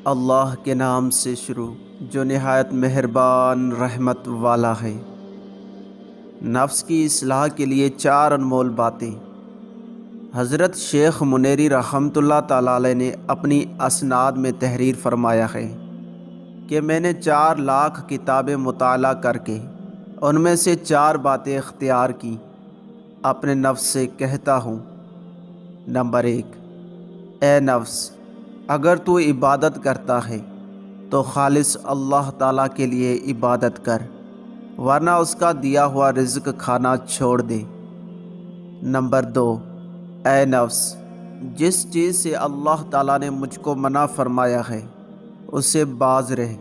اللہ کے نام سے شروع جو نہایت مہربان رحمت والا ہے۔ نفس کی اصلاح کے لیے 4 انمول باتیں۔ حضرت شیخ منیری رحمۃ اللہ تعالیٰ علیہ نے اپنی اسناد میں تحریر فرمایا ہے کہ میں نے 4 لاکھ کتابیں مطالعہ کر کے ان میں سے 4 باتیں اختیار کی۔ اپنے نفس سے کہتا ہوں، نمبر 1، اے نفس، اگر تو عبادت کرتا ہے تو خالص اللہ تعالیٰ کے لیے عبادت کر، ورنہ اس کا دیا ہوا رزق کھانا چھوڑ دے۔ نمبر 2، اے نفس، جس چیز سے اللہ تعالیٰ نے مجھ کو منع فرمایا ہے اسے باز رہ،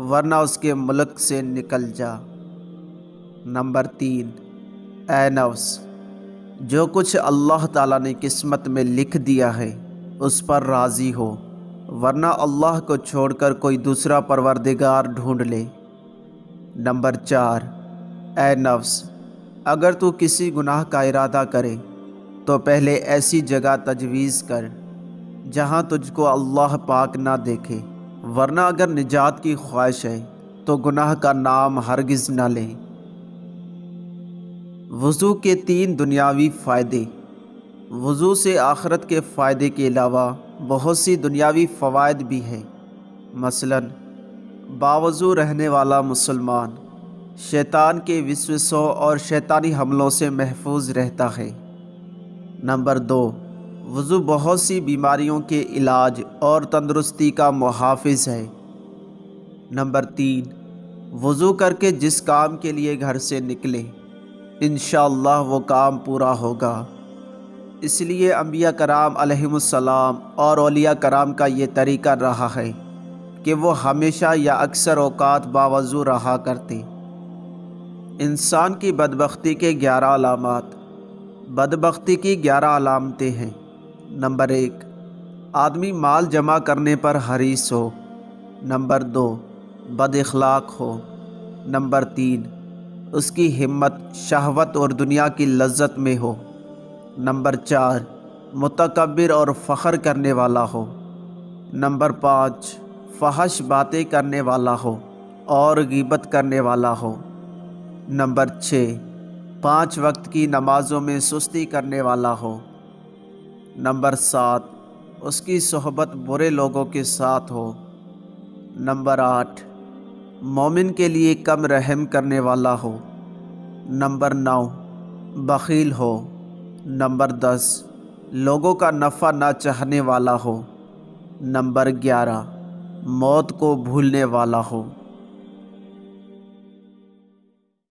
ورنہ اس کے ملک سے نکل جا۔ نمبر 3، اے نفس، جو کچھ اللہ تعالیٰ نے قسمت میں لکھ دیا ہے اس پر راضی ہو، ورنہ اللہ کو چھوڑ کر کوئی دوسرا پروردگار ڈھونڈ لے۔ نمبر 4، اے نفس، اگر تو کسی گناہ کا ارادہ کرے تو پہلے ایسی جگہ تجویز کر جہاں تجھ کو اللہ پاک نہ دیکھے، ورنہ اگر نجات کی خواہش ہے تو گناہ کا نام ہرگز نہ لے۔ وضو کے 3 دنیاوی فائدے۔ وضو سے آخرت کے فائدے کے علاوہ بہت سی دنیاوی فوائد بھی ہیں۔ مثلاً باوضو رہنے والا مسلمان شیطان کے وسوسوں اور شیطانی حملوں سے محفوظ رہتا ہے۔ نمبر 2، وضو بہت سی بیماریوں کے علاج اور تندرستی کا محافظ ہے۔ نمبر 3، وضو کر کے جس کام کے لیے گھر سے نکلے انشاءاللہ وہ کام پورا ہوگا۔ اس لیے انبیاء کرام علیہم السلام اور اولیاء کرام کا یہ طریقہ رہا ہے کہ وہ ہمیشہ یا اکثر اوقات باوضو رہا کرتے۔ انسان کی بدبختی کے 11 علامات۔ بدبختی کی 11 علامتیں ہیں۔ نمبر 1، آدمی مال جمع کرنے پر حریص ہو۔ نمبر 2، بد اخلاق ہو۔ نمبر 3، اس کی ہمت شہوت اور دنیا کی لذت میں ہو۔ نمبر 4، متکبر اور فخر کرنے والا ہو۔ نمبر 5، فحش باتیں کرنے والا ہو اور غیبت کرنے والا ہو۔ نمبر 6، 5 وقت کی نمازوں میں سستی کرنے والا ہو۔ نمبر 7، اس کی صحبت برے لوگوں کے ساتھ ہو۔ نمبر 8، مومن کے لیے کم رحم کرنے والا ہو۔ نمبر 9، بخیل ہو۔ نمبر 10، لوگوں کا نفع نہ چاہنے والا ہو۔ نمبر 11، موت کو بھولنے والا ہو۔